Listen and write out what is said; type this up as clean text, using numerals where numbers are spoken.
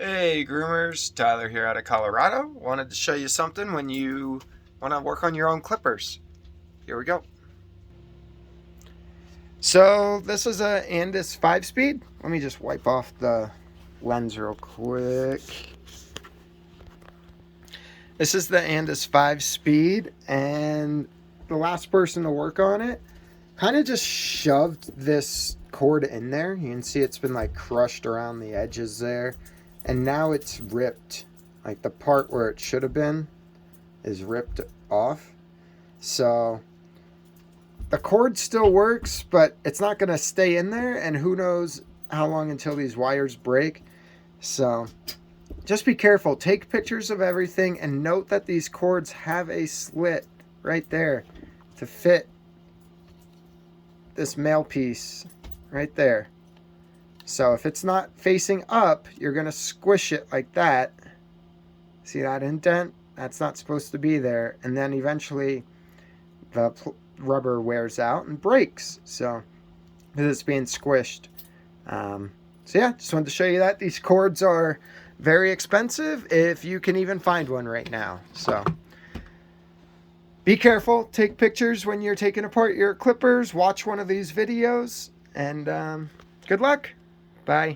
Hey groomers, Tyler here out of Colorado. Wanted to show you something when you want to work on your own clippers. Here we go. So this is a Andis 5-speed. Let me just wipe off the lens real quick. This is the Andis 5-speed, and the last person to work on it kind of just shoved this cord in there. You can see it's been like crushed around the edges there. And now it's ripped. Like the part where it should have been is ripped off. So the cord still works, but it's not going to stay in there. And who knows how long until these wires break. So just be careful. Take pictures of everything and note that these cords have a slit right there to fit this male piece right there. So if it's not facing up, you're going to squish it like that. See that indent? That's not supposed to be there. And then eventually the rubber wears out and breaks. So because it's being squished. So yeah, just wanted to show you that. These cords are very expensive if you can even find one right now. So be careful. Take pictures when you're taking apart your clippers. Watch one of these videos. And good luck. Bye.